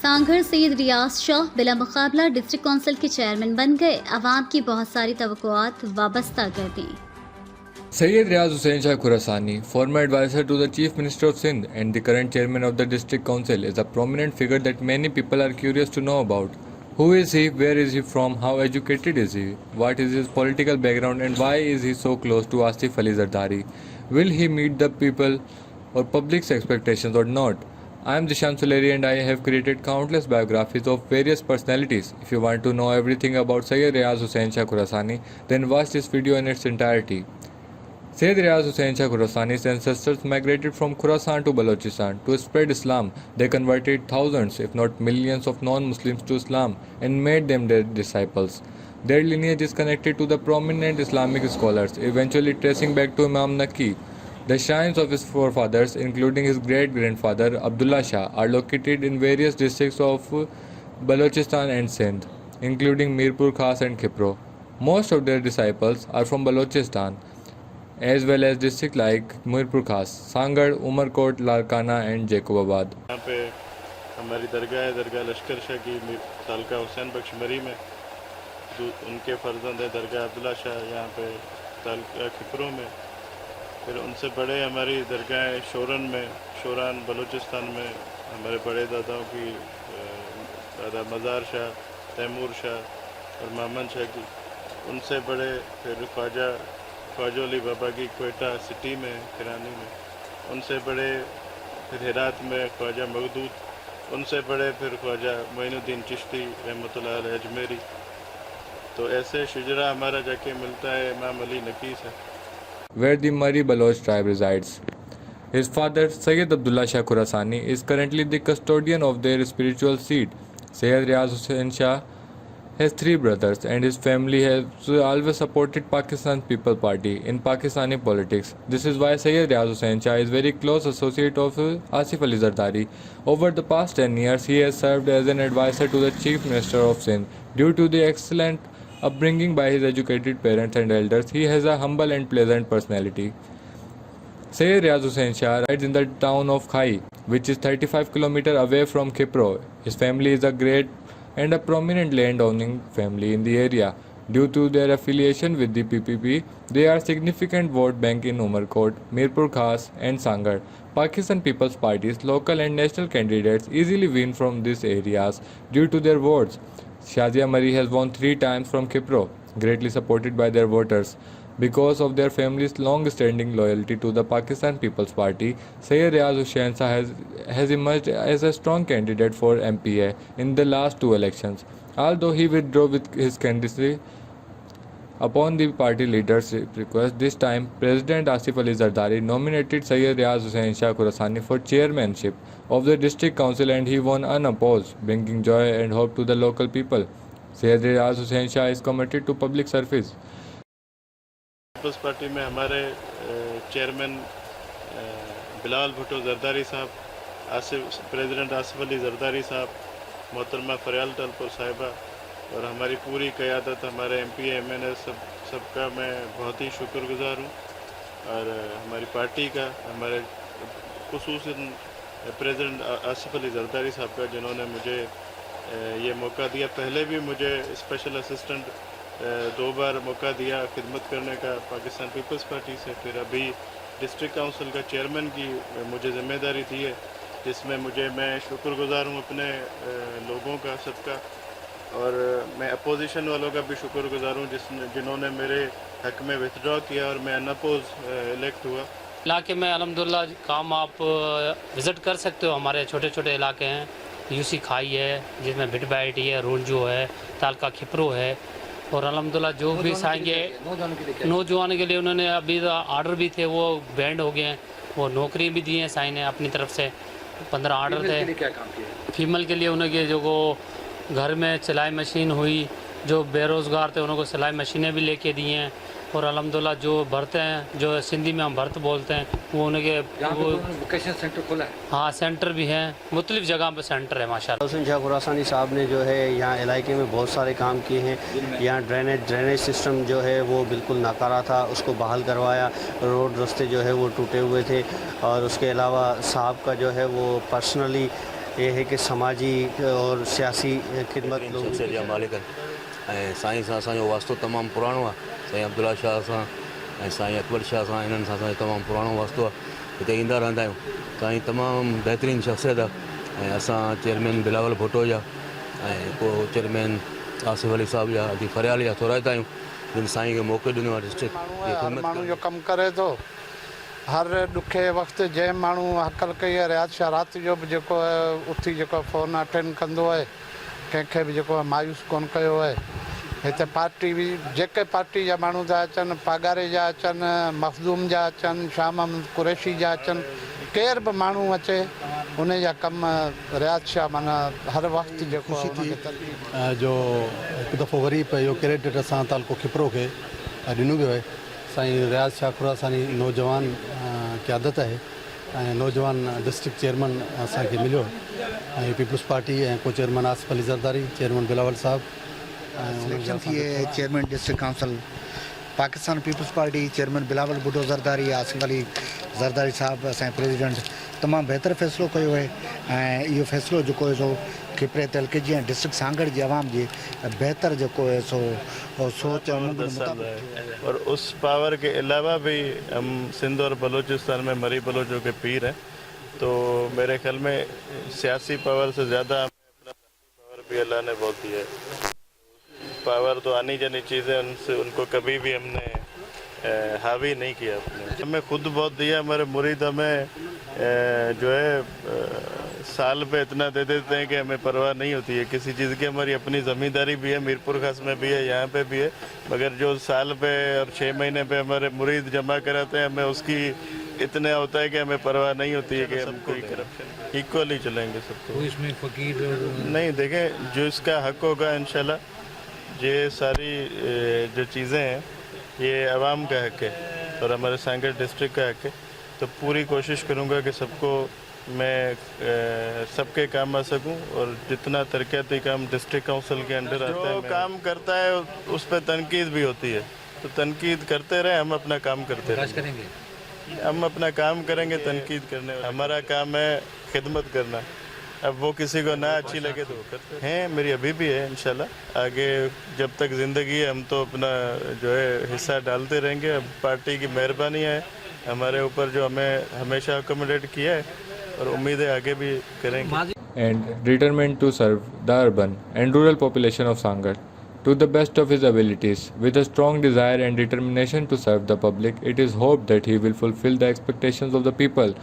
سانگھر سید ریاض شاہ بلا مقابلہ district council کے چیئرمین بن گئے، عوام کی بہت ساری توقعات وابستہ کر دیں۔ Sayyid Riaz Hussain Shah Khurasani, former advisor to the Chief Minister of Sindh and the current chairman of the District Council, is a prominent figure that many people are curious to know about. Who is he? Where is he from? How educated is he? What is his political background and why is he so close to Asif Ali Zardari? Will he meet the people or public's expectations or not? I am Dishan Suleri and I have created countless biographies of various personalities. If you want to know everything about Sayyid Riaz Hussain Shah Khurasani, then watch this video in its entirety. Sayyid Riaz Hussain Shah Khurasani's ancestors migrated from Khorasan to Balochistan to spread Islam. They converted thousands, if not millions, of non-Muslims to Islam and made them their disciples. Their lineage is connected to the prominent Islamic scholars, eventually tracing back to Imam Naqi. The shrines of his forefathers, including his great-grandfather Abdullah Shah, are located in various districts of Balochistan and Sindh, including Mirpur Khas and Khipro. Most of their disciples are from Balochistan, as well as districts like Mirpur Khas, Sangad, Umarkot, Larkana and Jacobabad. यहाँ पे हमारी दरगाह है, दरगाह लश्कर शाह की तालका हुसैन बख्श मरी में, उनके फर्जंद है दरगाह अब्दुल्ला शाह यहाँ पे तालका खिपरों में। फिर उनसे बड़े हमारी दरगाह शोरन में, शोरान बलूचिस्तान में हमारे बड़े दादाओं की दादा मज़ार शाह, तैमूर शाह और मामन शाह की। उनसे बड़े फिर ख्वाजा अली बाबा की क्वेटा सिटी में, किरानी में। उनसे बड़े फिर हेरात में ख्वाजा मखदूद। उनसे बड़े फिर ख्वाजा मोइनुद्दीन चिश्ती रहमतुल्लाह अलैह अजमेरी। तो ऐसे शुजरा हमारा जाके मिलता है इमाम अली नकी से। Where the Mari Baloch tribe resides. His father, Sayyid Abdullah Shah Khurasani, is currently the custodian of their spiritual seat. Sayyid Riaz Hussain Shah has three brothers and his family has always supported Pakistan People's Party in Pakistani politics. This is why Sayyid Riaz Hussain Shah is very close associate of Asif Ali Zardari. Over the past 10 years, he has served as an advisor to the Chief Minister of Sindh. Due to the excellent upbringing by his educated parents and elders, he has a humble and pleasant personality. Sayyid Riaz Hussain Shah resides in the town of Khai, which is 35 km away from Khipro. His family is a great and a prominent land-owning family in the area. Due to their affiliation with the PPP, they are significant vote bank in Umarkot, Mirpur Khas and Sangad. Pakistan People's Party's local and national candidates easily win from these areas due to their votes. Shazia Mari has won 3 times from Khipro, greatly supported by their voters. Because of their family's long-standing loyalty to the Pakistan People's Party, Sayyid Riaz Hussain Shah has emerged as a strong candidate for MPA in the last 2 elections. Although he withdrew with his candidacy upon the party leader's request, this time President Asif Ali Zardari nominated Sayyid Riaz Hussain Shah Khurasani for chairmanship of the district council and he won unopposed, bringing joy and hope to the local people. Sayyid Riaz Hussain Shah is committed to public service. Peoples Party में हमारे chairman Bilal Bhutto Zardari साहब, president Asif Ali Zardari साहब, मोहतरमा फरियाल टलपुर साहिबा और हमारी पूरी क़यादत, हमारे MP MNA सबका मैं बहुत ही शुक्रगुज़ार हूँ। और हमारी पार्टी का, हमारे खुसूसन प्रेसिडेंट आसिफ अली जरदारी साहब का, जिन्होंने मुझे ये मौका दिया। पहले भी मुझे स्पेशल असिस्टेंट 2 बार मौका दिया खिदमत करने का पाकिस्तान पीपल्स पार्टी से। फिर अभी डिस्ट्रिक्ट काउंसिल का चेयरमैन की मुझे ज़िम्मेदारी दी है, जिसमें मैं शुक्रगुज़ार हूँ अपने लोगों का, सबका। और मैं अपोजिशन वालों का भी शुक्रगुज़ार हूँ जिन्होंने मेरे हक़ में विथड्रॉ किया और मैं अनअपोज इलेक्ट हुआ। इलाके में अल्हम्दुलिल्लाह काम आप विज़िट कर सकते हो। हमारे छोटे छोटे इलाके हैं, यूसी खाई है जिसमें भिट बैठी है, रोंजो है, तालका खिपरो है। और अल्हम्दुलिल्लाह जो भी आएंगे नौजवान के लिए उन्होंने अभी आर्डर भी थे वो बैंड हो गए हैं, वो नौकरी भी दी हैं साइन ने अपनी तरफ से। 15 आर्डर थे। क्या काम किया फीमेल के लिए? उन्होंने जो वो घर में सिलाई मशीन हुई, जो बेरोज़गार थे उनको सिलाई मशीनें भी लेके दी हैं। और अल्हम्दुलिल्लाह जो भरते हैं, जो सिंधी में हम भरत बोलते हैं, वो उनके वो वोकेशन सेंटर खोला है। हाँ, सेंटर भी हैं, मुख्तलिफ़ जगह पे सेंटर है माशाल्लाह। हुसैन शाह खुरासानी साहब ने जो है यहाँ इलाके में बहुत सारे काम किए हैं। यहाँ ड्रेनेज सिस्टम जो है वो बिल्कुल नाकारा था, उसको बहाल करवाया। रोड रास्ते जो है वो टूटे हुए थे। और उसके अलावा साहब का जो है वो पर्सनली ये है कि समाजी और सियासी खिदमत लोगों शख्सियत जा मालिक ऐं साईं सां असांजो वास्तो तमामु पुराणो आहे। साईं अब्दुल्ला शाह सां ऐं साईं अकबर शाह सां इन्हनि सां असांजो तमामु पुराणो वास्तो आहे। हिते ईंदा रहंदा आहियूं। साईं तमामु बहितरीनु शख़्सियत आहे। ऐं असां चेयरमैन बिलावल भुट्टो जा ऐं को चेयरमैन आसिफ अली साहब जा अॼु फरियाल जा थोराइता आहियूं जिन साईं खे मौक़ो ॾिनो आहे डिस्ट्रिक्ट हर माण्हू जो कमु करे थो। हर ॾुखे वक़्तु जंहिं माण्हू हकल कई आहे रियाज़ शाह राति जो बि जेको आहे उथी जेको फ़ोन अटेंड कंदो आहे, कंहिंखे बि जेको आहे मायूस कोन कयो आहे। हिते पार्टी बि जेके पार्टी जा माण्हू था अचनि, पागारे जा अचनि, मखदूम जा अचनि, शाह महमूद कुरैशी जा अचनि, केर बि माण्हू अचे उन जा कम रियाज़ शाह माना हर वक़्तु जेको आहे जो हिकु दफ़ो वरी इहो क्रेडिट असां तालको खिपरो खे ॾिनो वियो आहे। साईं रियाज़ शाह खुरासानी नौजवान क़यादत आहे ऐं नौजवान डिस्ट्रिक्ट चेयरमैन असांखे मिलियो ऐं पीपल्स पार्टी ऐं को चेयरमैन आसिफ अली ज़रदारी, चेयरमैन बिलावल साहब सिलेक्शन थी है chairman district council Pakistan Peoples Party chairman Bilawal Bhutto Zardari, Asif Ali Zardari साहब असांजे प्रेसिडेंट तमामु बहितर फ़ैसिलो कयो आहे ऐं इहो फ़ैसिलो जेको आहे सो खिपरे तहलके जी ऐं डिस्ट्रिक्ट सांगड़ जी आवाम जी बेहतर जेको है सो सोच और उस पावर के अलावा भी हम सिंध और बलूचिस्तान में मरी बलोचों के पीर हैं। तो मेरे ख्याल में सियासी पावर से ज़्यादा हमें अपना पावर भी अल्लाह ने बहुत दिया है। पावर तो आनी जानी चीज़ें उनसे उनको कभी भी हमने हावी नहीं किया अपने। हमें खुद बहुत दिया, हमारे मुरीद हमें जो है साल पे इतना दे देते हैं कि हमें परवाह नहीं होती है किसी चीज़ की। हमारी अपनी ज़मींदारी भी है, मीरपुर खास में भी है, यहाँ पे भी है, मगर जो साल पे और 6 महीने पे हमारे मुरीद जमा कराते हैं हमें उसकी इतना होता है कि हमें परवाह नहीं होती है कि हम कोई करप्शन इक्वली चलेंगे सबको। इसमें फकीर नहीं, देखें जो इसका हक होगा इंशाल्लाह ये सारी जो चीज़ें हैं ये आवाम का हक है और हमारे सांगड़ डिस्ट्रिक्ट का हक है। तो पूरी कोशिश करूँगा कि सबको मैं सबके काम आ सकूं और जितना तरक्याती काम डिस्ट्रिक्ट काउंसिल के अंडर आता है जो काम करता है उस पर तनकीद भी होती है। तो तनकीद करते रहे, हम अपना काम करते रहेंगे। हम अपना काम करेंगे, तनकीद करने हमारा काम है खिदमत करना। अब वो किसी को ना अच्छी लगे तो करते हैं। मेरी अभी भी है इंशाल्लाह, आगे जब तक ज़िंदगी है हम तो अपना जो है हिस्सा डालते रहेंगे। अब पार्टी की मेहरबानी है हमारे ऊपर जो हमें हमेशा अकोमोडेट किया है और उम्मीद है आगे भी करेंगे। And determined to serve the urban and rural population of Sangar to the best of his abilities, with a strong desire and determination to serve the public, it is hoped that he will fulfill the expectations of the people.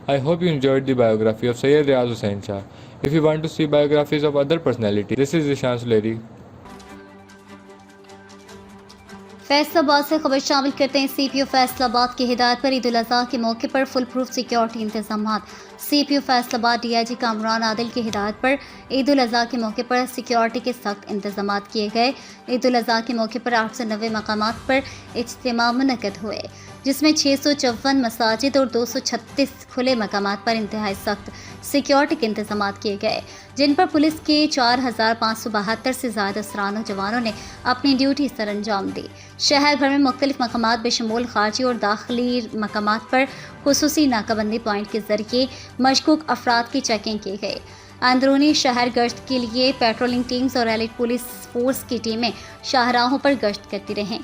I hope you enjoyed the biography of Sayyid Riaz Hussain Shah. If you want to see biographies of other personalities, this is Ishan Suleri. Faisalabad से खबर शामिल करते हैं। CPO Faisalabad की हिदायत पर ईद उल अज़हा के मौके पर फुल प्रूफ सिक्योरिटी इंतजाम। सीपीओ फैसलाबाद डीआईजी कामरान आदिल की हिदायत पर ईद उल अज़हा के मौके पर सिक्योरिटी के सख्त इंतजाम किए गए। ईद उल अज़हा के मौके पर 890 मकामात पर इज्तिमा मुनक़द हुए, जिसमें 654 मसाजिद और 236 खुले मकामात पर इंतहाई सख्त सिक्योरिटी के इंतजाम किए गए, जिन पर पुलिस के 4572 से ज़्यादा असरान जवानों ने अपनी ड्यूटी सर अंजाम दी। शहर भर में मुख्तलिफ मकामात बेशमूल खारजी और दाखिली मकामात पर खुसूसी नाकाबंदी पॉइंट के जरिए मशकूक अफराद की चेकिंग की गई। अंदरूनी शहर गश्त के लिए पेट्रोलिंग टीम्स और एलिट पुलिस फोर्स की टीमें शाहराहों पर गश्त करती रहीं,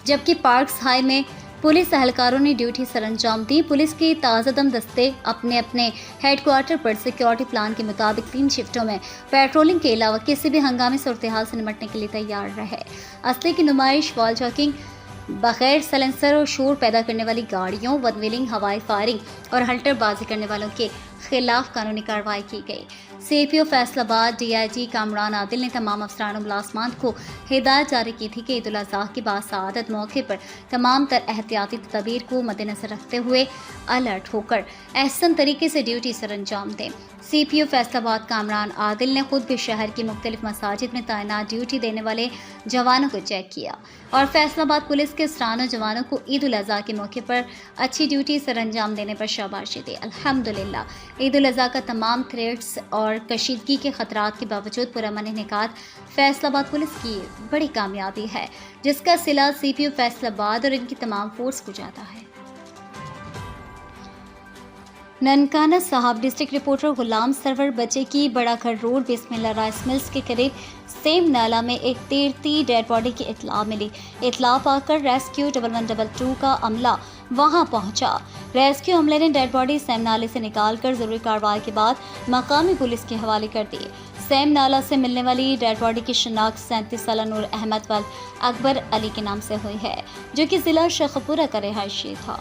जबकि पार्क्स हाई में पुलिस एहलकारों ने ड्यूटी सर अंजाम दी। पुलिस के ताज़ादम दस्ते अपने अपने हेडक्वार्टर पर सिक्योरिटी प्लान के मुताबिक 3 शिफ्टों में पेट्रोलिंग के अलावा किसी भी हंगामी सूरत-ए-हाल से निपटने के लिए तैयार रहे। असले की नुमाइश, वॉल चेकिंग, बगैर सलेंसर और शोर पैदा करने वाली गाड़ियों, वनविलिंग, हवाई फायरिंग और हल्टरबाजी करने वालों के खिलाफ कानूनी कार्रवाई की गई। सीपीओ फैसलाबाद डीआईजी कामरान आदिल ने तमाम अफसरान और मुलाजमान को हिदायत जारी की थी कि ईद उल अज़हा की बासआदत मौके पर तमाम तर एहतियाती तदबीर को मद्देनजर रखते हुए अलर्ट होकर एहसन तरीके से ड्यूटी सर अंजाम दें। सीपीओ फैसलाबाद कामरान आदिल ने खुद भी शहर की मुख्तलिफ मसाजिद में तैनात ड्यूटी देने वाले जवानों को चेक किया और फैसलाबाद पुलिस के असरान और जवानों को ईद उल अज़हा के मौके पर अच्छी ड्यूटी सर अंजाम देने पर शाबाशी दी। अल्हम्दुलिल्लाह ईद उल अज़हा का तमाम थ्रेट्स और कशीदगी के खतरात के बावजूद पुरअमन इनेकाद फैसलाबाद पुलिस की बड़ी कामयाबी है, जिसका सिला सीपीओ फैसलाबाद और इनकी तमाम फोर्स को जाता है। ननकाना साहब डिस्ट्रिक्ट रिपोर्टर गुलाम सरवर बचे की बड़ा घर रोड बिस्मिल्लाह राइस मिल्स के करीब सेम नाला में एक तैरती डेड बॉडी की इत्तला मिली। इत्तला पाकर रेस्क्यू 1112 का अमला वहां पहुंचा। रेस्क्यू अमले ने डेड बॉडी सेम नाले से निकालकर जरूरी कार्रवाई के बाद मकामी पुलिस के हवाले कर दी। सेम नाला से मिलने वाली डेड बॉडी की शिनाख्त 37 साल नूर अहमद वल्द अकबर अली के नाम से हुई है, जो कि जिला शेखपुरा का रिहायशी था।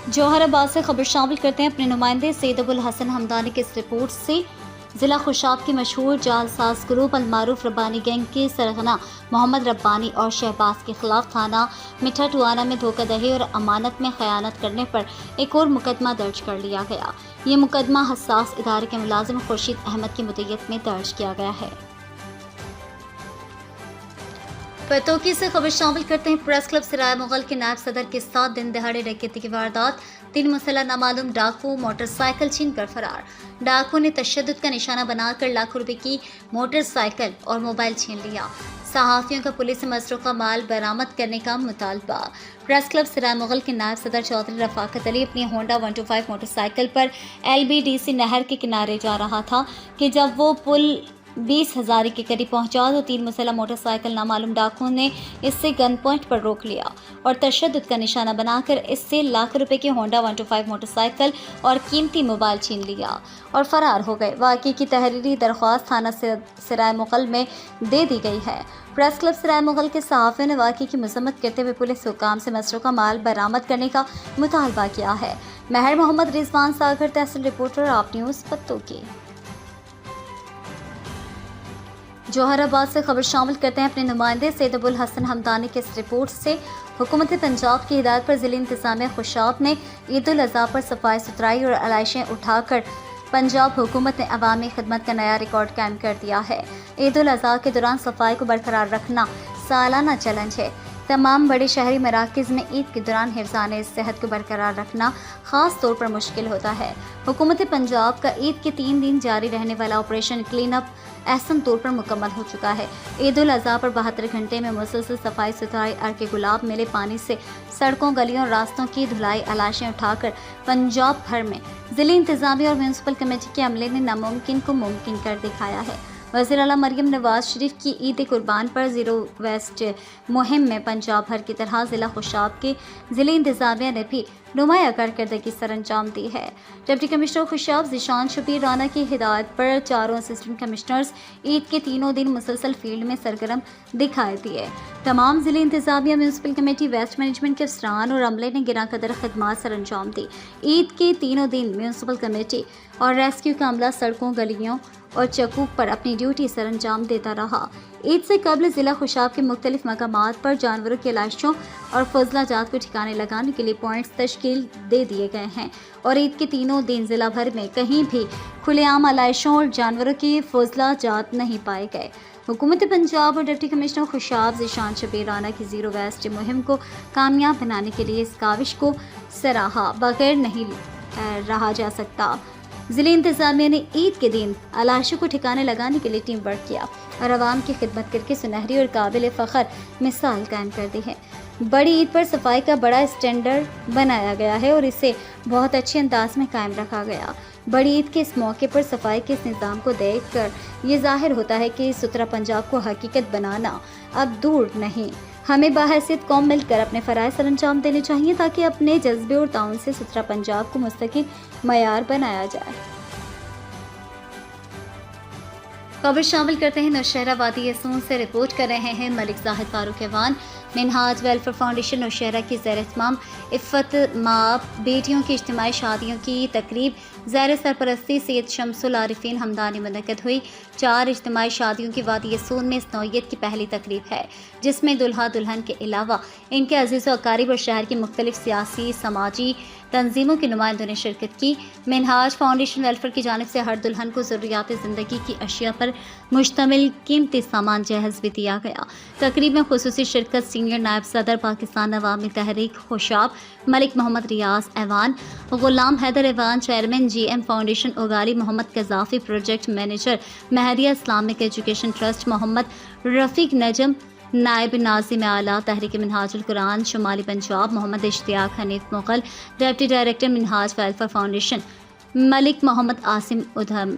जौहराबाद से खबर शामिल करते हैं अपने नुमाइंदे सैयद अबुल हसन हमदानी की इस रिपोर्ट से। जिला खुशाब के मशहूर जालसाज ग्रुप अलमारूफ रब्बानी गैंग के सरगना मोहम्मद रब्बानी और शहबाज के खिलाफ थाना मिठा टुआना में धोखाधड़ी और अमानत में खयानत करने पर एक और मुकदमा दर्ज कर लिया गया। ये मुकदमा हसास इदारे के मुलाजिम खुर्शीद अहमद की मुद्दत में दर्ज किया गया है। पतोकी से खबर शामिल करते हैं प्रेस क्लब सराय मुगल के नायब सदर के साथ दिन दहाड़े डकैती की वारदात। 3 मुसल्लह नामालूम डाकू मोटरसाइकिल छीन कर फरार। डाकू ने तशद्दुद का निशाना बनाकर लाखों रुपए की मोटरसाइकिल और मोबाइल छीन लिया। सहाफियों का पुलिस से मसरूका माल बरामद करने का मुतालबा। प्रेस क्लब सराय मुगल के नायब सदर चौधरी रफाकत अली अपनी होंडा 125 मोटरसाइकिल पर LBDC नहर के किनारे जा रहा था कि जब वो पुल 20,000 के करीब पहुंचा तो 3 मुसल्लह मोटरसाइकिल नामालूम डाकुओं ने इससे गन पॉइंट पर रोक लिया और तशद्दुद का निशाना बनाकर इससे लाख रुपए की होंडा 125 मोटरसाइकिल और कीमती मोबाइल छीन लिया और फरार हो गए। वाक़ई की तहरीरी दरख्वास्त थाना सराय मुगल में दे दी गई है। प्रेस क्लब सराय मुगल के सहाफ़ियों ने वाक़ई की मजम्मत करते हुए पुलिस हुकाम से मसरूका माल बरामद करने का मुतालबा किया है। महर मोहम्मद रिजवान सागर तहसील रिपोर्टर आप न्यूज़ पतोकी। जौहराबाद से खबर शामिल करते हैं अपने नुमाइंदे सैयद अबुल हसन हमदानी के इस रिपोर्ट से। हुकूमत पंजाब की हिदायत पर ज़िला इंतज़ामिया खुशाब ने ईद उल अज़हा पर सफाई सुथराई और आलाइशें उठाकर पंजाब हुकूमत ने अवामी खिदमत का नया रिकॉर्ड कायम कर दिया है। ईद उल अज़हा के दौरान सफाई को बरकरार रखना सालाना चैलेंज है। तमाम बड़े शहरी मराकज़ में ईद के दौरान हिफ्ज़ान सेहत को बरकरार रखना ख़ास तौर पर मुश्किल होता है। हुकूमत पंजाब का ईद के 3 दिन जारी रहने वाला ऑपरेशन क्लीन अप अहसन तौर पर मुकम्मल हो चुका है। ईद उल अज़हा पर 72 घंटे में मुसलसल सफाई सुथराई, अर्के गुलाब मिले पानी से सड़कों, गलियों और रास्तों की धुलाई, आलाशें उठाकर पंजाब भर में ज़िला इंतज़ामिया और म्यूनसिपल कमेटी के अमले ने नामुमकिन को मुमकिन कर दिखाया है। वज़ीर आला मरियम नवाज शरीफ की ईद कुर्बान पर ज़ीरो वेस्ट मुहिम में पंजाब भर की तरह ज़िला खुशाब के ज़िला इंतज़ामिया ने भी नुमाया कारकर्दगी सर अंजाम दी है। डिप्टी कमिश्नर खुशाब ज़ीशान शबीर राना की हिदायत पर चारों असिस्टेंट कमिश्नर्स ईद के 3 दिन मुसलसल फील्ड में सरगर्म दिखाई दिए। तमाम ज़िला इंतज़ामिया, म्यूनसिपल कमेटी, वेस्ट मैनेजमेंट के अफसरान और अमले ने गिरा कदर खदमात सर अंजाम दी। ईद के 3 दिन म्यूनसिपल कमेटी और रेस्क्यू का अमला सड़कों, गलियों और चकूक पर अपनी ड्यूटी सर अंजाम देता रहा। ईद से कबल ज़िला खुशाब के मुख्तलिफ मकामात पर जानवरों की लाशों और फजला जात को ठिकाने लगाने के लिए पॉइंट्स तश्कील दे दिए गए हैं और ईद के 3 दिन ज़िला भर में कहीं भी खुलेआम आलाइशों और जानवरों की फजला जात नहीं पाए गए। हुकूमत पंजाब और डिप्टी कमिश्नर खुशाब ज़ीशान शबीर राना की ज़ीरो वेस्ट मुहिम को कामयाब बनाने के लिए इस काविश को सराहा बगैर नहीं रहा जा सकता। ज़िला इंतज़ामिया ने ईद के दिन आलाशों को ठिकाने लगाने के लिए टीम वर्क किया और आवाम की खिदमत करके सुनहरी और काबिल फ़ख्र मिसाल कायम कर दी है। बड़ी ईद पर सफाई का बड़ा स्टैंडर्ड बनाया गया है और इसे बहुत अच्छे अंदाज में कायम रखा गया। बड़ी ईद के इस मौके पर सफाई के इस निज़ाम को देखकर ये ज़ाहिर होता है कि सुथरा पंजाब को हकीकत बनाना अब दूर नहीं। हमें बाहैसियत कौम मिलकर अपने फ़राइज़ सर अंजाम देने चाहिए ताकि अपने जज्बे और ताउन से सुथरा पंजाब को मुस्तकिल मयार बनाया जाए। खबर शामिल करते हैं नौशहरा वादी यसून से। रिपोर्ट कर रहे हैं मलिक जाहिद फारूक ऐवान। मिनहाज वेलफेयर फाउंडेशन नौशहरा की ज़ेर इत्माम इफ़्फ़त माँ बेटियों की इज्तिमाई शादियों की तकरीब ज़ेर सरपरस्ती सैयद शमसुल आरिफीन हमदानी मुनक़्क़द हुई। 4 इज्तिमाई शादियों की वादी यसून में इस नौइयत की पहली तकरीब है जिसमें दुल्हा दुल्हन के अलावा इनके अज़ीज़ व अकारीब और शहर की मुख्तलिफ सियासी समाजी तंजीमों के नुमाइंदों ने शिरकत की। मिनहाज फाउंडेशन वेलफेयर की जानिब से हर दुल्हन को ज़रूरियात ज़िंदगी की अशिया पर मुश्तमिल कीमती सामान जहज़ भी दिया गया। तकरीब में खुसूसी शिरकत सीनियर नायब सदर Pakistan Awami Tehreek Khushab Malik Mohammad Riaz Awan, Ghulam Haider Awan, chairman GM foundation Ugali Mohammad Qazafi, project manager Mehria Islamic education trust Mohammad Rafiq Najam, نائب ناظم اعلیٰ تحریک منہاج القرآن شمالی Punjab Muhammad Ishtiaq Hanif Mughal, deputy director Minhaj welfare foundation Malik Muhammad Asim Adham,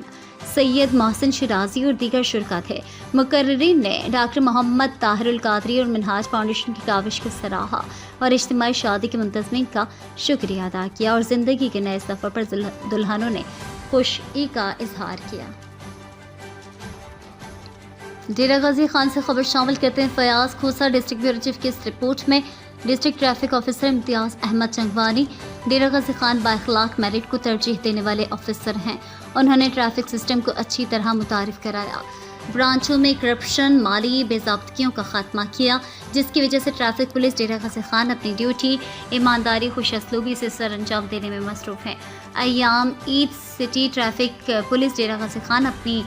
Syed Mohsin Shirazi اور دیگر شرکا تھے۔ مقررین نے ڈاکٹر محمد طاہر القادری اور منہاج فاؤنڈیشن کی کاوش کو سراہا اور اجتماعی شادی کے منتظمین کا شکریہ ادا کیا اور زندگی کے نئے سفر پر دلہنوں نے خوشی کا اظہار کیا۔ ڈیرہ غازی خان سے خبر شامل کرتے ہیں Fayaz Khosa. District bureau chief کی اس رپورٹ میں district traffic officer Imtiaz Ahmed Changwani Dera Ghazi Khan بااخلاق میرٹ کو ترجیح دینے والے آفیسر ہیں۔ انہوں نے ٹریفک سسٹم کو اچھی طرح متعارف کرایا، برانچوں میں کرپشن، مالی بے ضابطگیوں کا خاتمہ کیا، جس کی وجہ سے ٹریفک پولیس ڈیرہ غازی خان اپنی ڈیوٹی ایمانداری خوش اسلوبی سے سر انجام دینے میں مصروف ہیں۔ ایام عید سٹی ٹریفک پولیس ڈیرہ غازی خان اپنی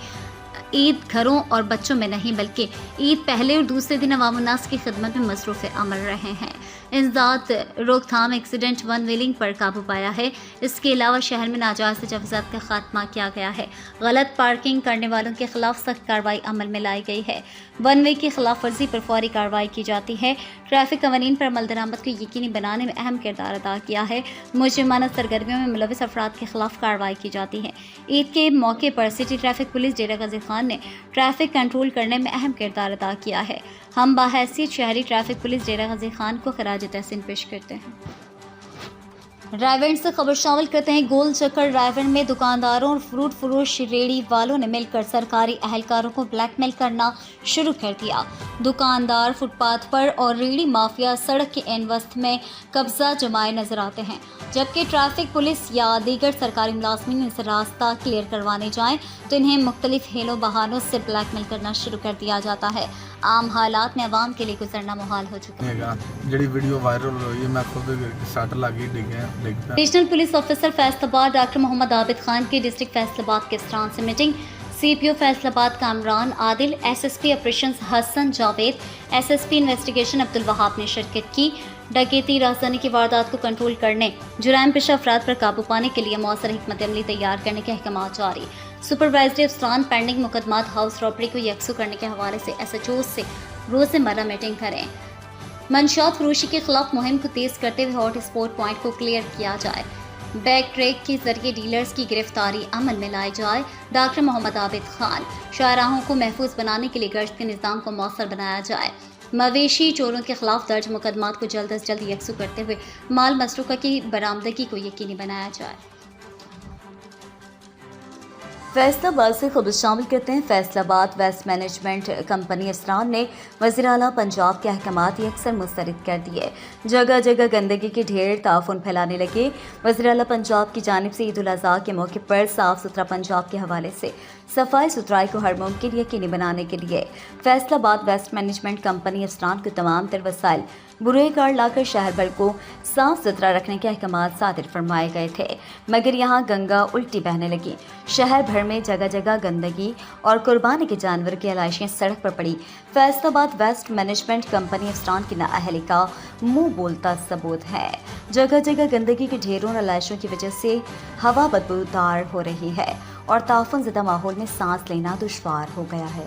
عید گھروں اور بچوں میں نہیں بلکہ عید پہلے اور دوسرے دن عوام الناس کی خدمت میں مصروف عمل رہے ہیں۔ انسداد روک تھام ایکسیڈنٹ ون ویلنگ پر قابو پایا ہے۔ اس کے علاوہ شہر میں ناجائز تجاوزات کا خاتمہ کیا گیا ہے۔ غلط پارکنگ کرنے والوں کے خلاف سخت کارروائی عمل میں لائی گئی ہے۔ ون وے کی خلاف ورزی پر فوری کارروائی کی جاتی ہے۔ ٹریفک قوانین پر عمل درآمد کو یقینی بنانے میں اہم کردار ادا کیا ہے۔ مجرمانہ سرگرمیوں میں ملوث افراد کے خلاف کارروائی کی جاتی ہے۔ عید کے موقع پر سٹی ٹریفک پولیس ڈیرہ غازی خان نے ٹریفک کنٹرول کرنے میں اہم کردار ادا کیا ہے۔ ہم بحیثیت شہری ٹریفک پولیس ڈیرہ غازی خان کو خراج تحسین پیش کرتے ہیں۔ رائیونڈ سے خبر شامل کرتے ہیں گول چکر۔ رائیونڈ میں دکانداروں اور فروٹ فروش ریڑھی والوں نے مل کر سرکاری اہلکاروں کو بلیک میل کرنا شروع کر دیا۔ دکاندار فٹ پاتھ پر اور ریڑھی مافیا سڑک کے عین وسط میں قبضہ جمائے نظر آتے ہیں، جبکہ ٹریفک پولیس یا دیگر سرکاری ملازمین ان سے راستہ کلیئر کروانے جائیں تو انہیں مختلف ہیلوں بہانوں سے بلیک میل کرنا شروع کر دیا جاتا ہے۔ عام حالات میں عوام کے لیے گزرنا محال ہو چکا ہے۔ جڑی ویڈیو وائرل ہوئی ہے میں خود سٹ لگی ڈگ پیا۔ ریجنل پولیس آفیسر فیصل آباد ڈاکٹر محمد عابد خان کی ڈسٹرکٹ فیصل آباد کے افسران سے میٹنگ۔ سی پی O Faisalabad Kamran Adil, S S P operations Hassan Javed, S S P investigation Abdul Wahab نے شرکت کی۔ ڈکیتی، رازدانی کی واردات کو کنٹرول کرنے، جرائم پیشہ افراد پر قابو پانے کے لیے مؤثر حکمت عملی تیار کرنے کے احکامات جاری۔ سپروائزری افسران پینڈنگ مقدمات ہاؤس رابری کو یکسو کرنے کے حوالے سے ایس ایچ اوز سے روزمرہ میٹنگ کریں۔ منشیات فروشی کے خلاف مہم کو تیز کرتے ہوئے ہاٹ اسپاٹ پوائنٹ کو کلیئر کیا جائے۔ بیک ٹریک کے ذریعے ڈیلرز کی گرفتاری عمل میں لائی جائے۔ ڈاکٹر محمد عابد خان، شاہراہوں کو محفوظ بنانے کے لیے گشت کے نظام کو مؤثر بنایا جائے۔ مویشی چوروں کے خلاف درج مقدمات کو جلد از جلد یکسو کرتے ہوئے مال مسروقہ کی برآمدگی کو یقینی بنایا جائے۔ فیصل آباد سے خبر شامل کرتے ہیں فیصل آباد ویسٹ مینجمنٹ کمپنی افسران نے وزیر اعلیٰ پنجاب کے احکامات یکسر مسترد کر دیے۔ جگہ جگہ گندگی کے ڈھیر تعفن پھیلانے لگے۔ وزیر اعلیٰ پنجاب کی جانب سے عید الاضحیٰ کے موقع پر صاف ستھرا پنجاب کے حوالے سے صفائی ستھرائی کو ہر ممکن یقینی بنانے کے لیے فیصل آباد ویسٹ مینجمنٹ کمپنی افسران کو تمام تر وسائل بروئے کار لا کر شہر بھر کو صاف ستھرا رکھنے کے احکامات صادر فرمائے گئے تھے، مگر یہاں گنگا الٹی بہنے لگی۔ شہر بھر میں جگہ جگہ گندگی اور قربانی کے جانور کی علائشیں سڑک پر پڑی۔ فیصل آباد ویسٹ مینجمنٹ کمپنی افسران کی نااہلی کا منہ بولتا ثبوت ہے۔ جگہ جگہ گندگی کے ڈھیروں اور علائشوں کی وجہ سے ہوا بدبودار ہو رہی ہے اور تعفن زدہ ماحول میں سانس لینا دشوار ہو گیا ہے۔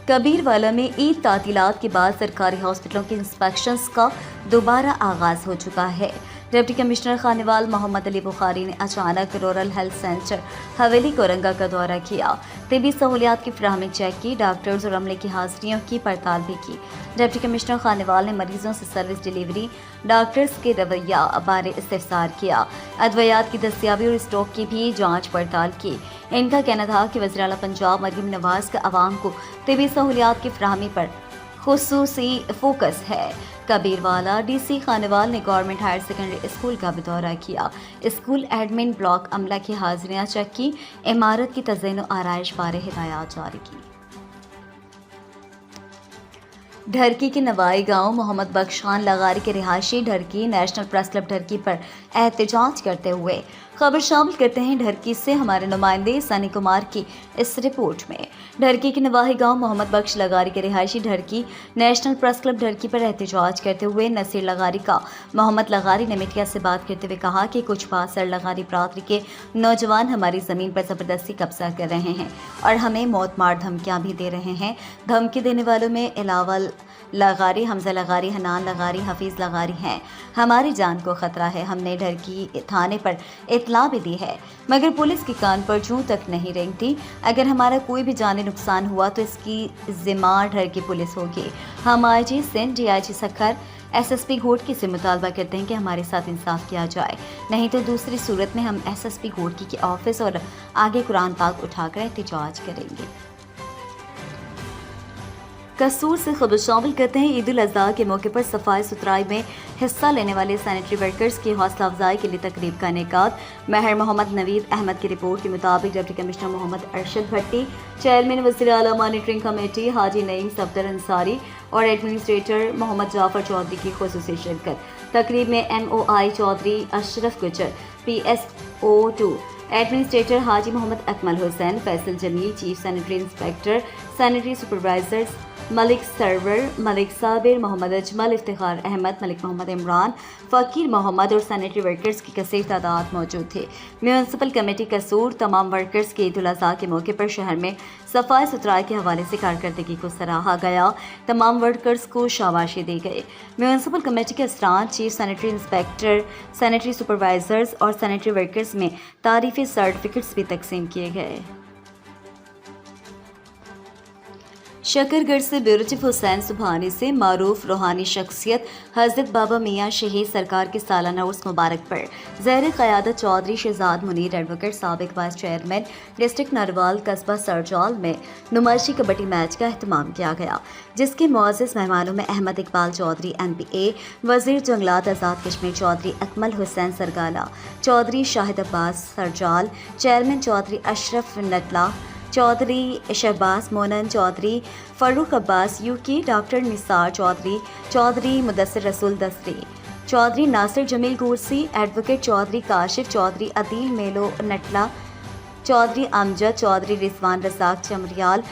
کبیر والا میں عید تعطیلات کے بعد سرکاری ہاسپٹلوں کے انسپیکشنز کا دوبارہ آغاز ہو چکا ہے۔ ڈپٹی کمشنر خانیوال محمد علی بخاری نے اچانک رورل ہیلتھ سینٹر حویلی کورنگا کا دورہ کیا، طبی سہولیات کی فراہمی چیک کی، ڈاکٹرز اور عملے کی حاضریوں کی پڑتال بھی کی۔ ڈپٹی کمشنر خانیوال نے مریضوں سے سروس ڈیلیوری، ڈاکٹرز کے رویہ بارے استفسار کیا، ادویات کی دستیابی اور اسٹاک کی بھی جانچ پڑتال کی۔ ان کا کہنا تھا کہ وزیر اعلیٰ پنجاب مریم نواز کا عوام کو طبی سہولیات کی فراہمی پر خصوصی فوکس ہے۔ کبیر والا ڈی سی خانیوال نے گورنمنٹ ہائر سیکنڈری اسکول کا بھی دورہ کیا، اسکول ایڈمن بلاک عملہ کی حاضریاں چیک کی، عمارت کی تزئین و آرائش بارے ہدایات جاری کی۔ ڈھرکی کے نوائی گاؤں محمد بخش خان لغاری کے رہائشی ڈھرکی نیشنل پریس کلب ڈھرکی پر احتجاج کرتے ہوئے खबर शामिल करते हैं ढरकी से हमारे नुमाइंदे सनी कुमार की इस रिपोर्ट में। ढरकी के नवाही गांव मोहम्मद बख्श लगारी के रिहायशी ढरकी नेशनल प्रेस क्लब ढरकी पर एहतजाज करते हुए नसीर लगारी का मोहम्मद लगारी ने मीडिया से बात करते हुए कहा कि कुछ बासर लगारी बरादरी के नौजवान हमारी ज़मीन पर ज़बरदस्ती कब्जा कर रहे हैं और हमें मौत मार धमकियाँ भी दे रहे हैं। धमकी देने वालों में इलावल लगारी, हमजा लगारी, हनान लगारी, हफीज़ लगारी हैं। हमारी जान को ख़तरा है। हमने ढरकी थाने पर इतला भी दी है मगर पुलिस के कान पर जूं तक नहीं रेंगती। अगर हमारा कोई भी जानी नुकसान हुआ तो इसकी ज़िम्मा ढरकी पुलिस होगी। हम IG Sindh, DIG Sukkur, SSP Ghotki से मुतालबा करते हैं कि हमारे साथ इंसाफ किया जाए, नहीं तो दूसरी सूरत में हम SSP घोटकी के ऑफिस और आगे कुरान पाक उठाकर एहतजाज करेंगे। कसूर से खबर शामिल करते हैं। ईद उल अज़हा के मौके पर सफाई सुथराई में हिस्सा लेने वाले सैनिटरी वर्कर्स की हौसला अफजाई के लिए तकरीब का इनेकाद। महर मोहम्मद नवीद अहमद की रिपोर्ट के मुताबिक डिप्टी कमिश्नर मोहम्मद अरशद भट्टी, चेयरमैन वज़ीर आला मॉनिटरिंग कमेटी हाजी नईम सफदर अंसारी और एडमिनिस्ट्रेटर मोहम्मद जाफर चौधरी की खुसूसी शिरकत। तकरीब में MOI Chaudhary Ashraf Gujjar, PSO2 administrator Haji Mohammad Akmal Hussain, Faisal Jamil, chief sanitary inspector, sanitary supervisors Malik Sarwar, Malik Sabir, Mohammad Ajmal, Iftikhar Ahmad, Malik Mohammad Imran, Faqir Mohammad और सैनिटरी वर्कर्स की कसीर तादाद मौजूद थे। म्यूनसिपल कमेटी कसूर तमाम वर्कर्स के ईद उल अज़हा के मौके पर शहर में सफाई सुथराई के हवाले से कारकर्दगी को सराहा गया। तमाम वर्कर्स को शाबाशी दी गई। म्यूनसिपल कमेटी के अफसरान, chief sanitary inspector, sanitary supervisors और सैनिटरी वर्कर्स में तारीफ़ी सर्टिफिकेट्स भी तकसीम किए गए। शकरगढ़ से ब्यूरो चीफ हुसैन सुबहानी से मारूफ रूहानी शख्सियत हज़रत बाबा मियाँ शहीद सरकार के सालाना उर्स मुबारक पर ज़ेर क़यादत चौधरी शहजाद मुनीर एडवोकेट साबिक वाइस चेयरमैन डिस्ट्रिक्ट नरवाल कस्बा सरजाल में नुमाइशी कबड्डी मैच का अहतमाम किया गया, जिसके मुअज़्ज़ज़ मेहमानों में अहमद इकबाल चौधरी MPA, वज़ीर जंगलात Azad Kashmir Chaudhary Akmal Hussain सरगाला, Chaudhary Shahid Abbas सरजाल, chairman Chaudhary Ashraf नटला, Chaudhary Shahbaz मोनन Chaudhary, Farooq Abbas UK, doctor Nisar Chaudhary, Chaudhary Mudassir रसूल दस्तरी, चौधरी नासिर जमील गुरसी, एडवोकेट चौधरी काशिफ चौधरी, अदील मेलो नटला, चौधरी अमजद चौधरी, रिजवान रज़ाक चमरियाल,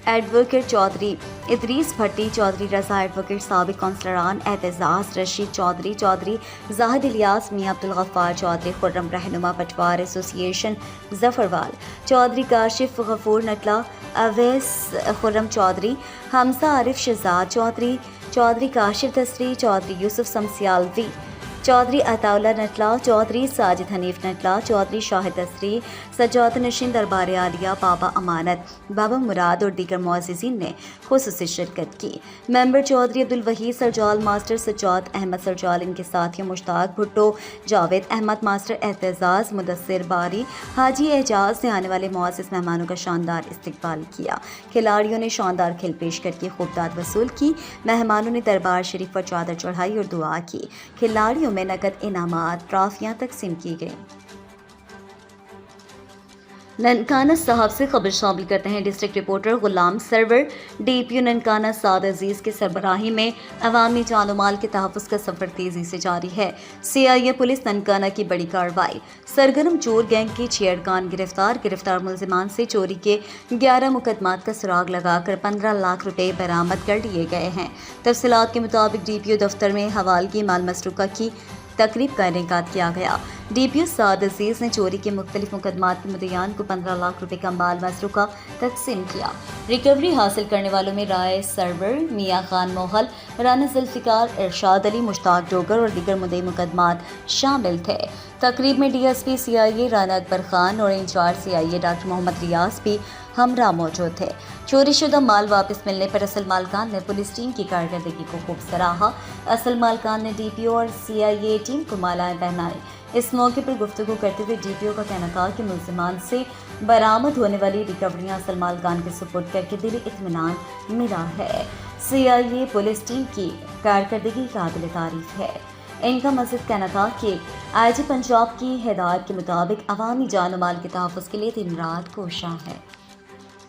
एडवोकेट चौधरी इदरीस भट्टी, चौधरी रज़ा, एडवोकेट साबिक कौंसलरान एतजाज़ रशीद चौधरी, चौधरी जाहिद इलियास, मियाँ अब्दुल गफ्फार चौधरी, खुर्रम रहनुमा पटवार एसोसिएशन ज़फ़रवाल, चौधरी काशिफ गफूर नटला, अवैस खुर्रम चौधरी, हमजा आरिफ शहजाद चौधरी, चौधरी काशिफ दस्तरी, चौधरी यूसुफ समसियालवी, चौधरी अताउल्ला नटला, चौधरी साजिद हनीफ नटला, चौधरी शाहिद दस्तरी, सजाद नशीन दरबार आलिया, बाबा अमानत, बाबा मुराद और दीगर मुअज़्ज़िज़ीन ने खुसूसी शिरकत की। मेंबर चौधरी अब्दुल वहीद सरजाल, मास्टर सज्जाद अहमद सरजाल, इनके साथियों मुश्ताक भुट्टो, जावेद अहमद, मास्टर एतजाज़, मुदस्सिर बारी, हाजी एजाज से आने वाले मुअज़्ज़िज़ मेहमानों का शानदार इस्तकबाल किया। खिलाड़ियों ने शानदार खेल पेश करके खूब दाद वसूल की। मेहमानों ने दरबार शरीफ पर चादर चढ़ाई और दुआ की। खिलाड़ियों में नकद इनामात, ट्रॉफियां तकसीम की गई। ननकाना साहब से खबर शामिल करते हैं। डिस्ट्रिक्ट रिपोर्टर गुलाम सरवर, DPO ननकाना साद अजीज़ के सरबराही में अवामी जान माल के तहफ़्फ़ुज़ का सफ़र तेज़ी से जारी है। CIA पुलिस ननकाना की बड़ी कार्रवाई। सरगर्म चोर गैंग के चेयरगान गिरफ्तार मुलजिमान से चोरी के 11 मुकदमात का सुराग लगाकर 15 लाख रुपए बरामद कर लिए गए हैं। तफसीलात के मुताबिक DPO दफ्तर में हवालगी माल मसरूका की तकरीब का इनेकाद किया गया। DPO साद अजीज़ ने चोरी के मुख्तलिफ मुकदमात के मुद्दईयान को 15 लाख रुपए का माल मसरूका तकसीम किया। रिकवरी हासिल करने वालों में राय सरवर, मियाँ खान मोहल, राना जुल्फ़िकार, इरशाद अली, मुश्ताक डोगर और दीगर मुद्दई मुकदमात शामिल थे। तकरीब में DSP CIA राना अकबर खान और इंचार्ज CIA डॉक्टर मोहम्मद रियाज भी हमरा मौजूद थे। चोरी शुदा माल वापस मिलने पर असल मालकान ने पुलिस टीम की कारकर्दगी को खूब सराहा। असल मालकान ने DPO और CIA टीम को मालाएं पहनाई। इस मौके पर गुफ्तगू करते हुए DPO का कहना था कि मुलजिमान से बरामद होने वाली रिकवरियां असल मालकान के सुपुर्द करके दिली इत्मीनान मिला है। CIA पुलिस टीम की कारकर्दगी काबिल तारीफ है। इनका मज़ीद कहना था कि IG पंजाब की हिदायत के मुताबिक अवामी जान माल के तहफ़्फ़ुज़ के लिए दिन रात कोशां है।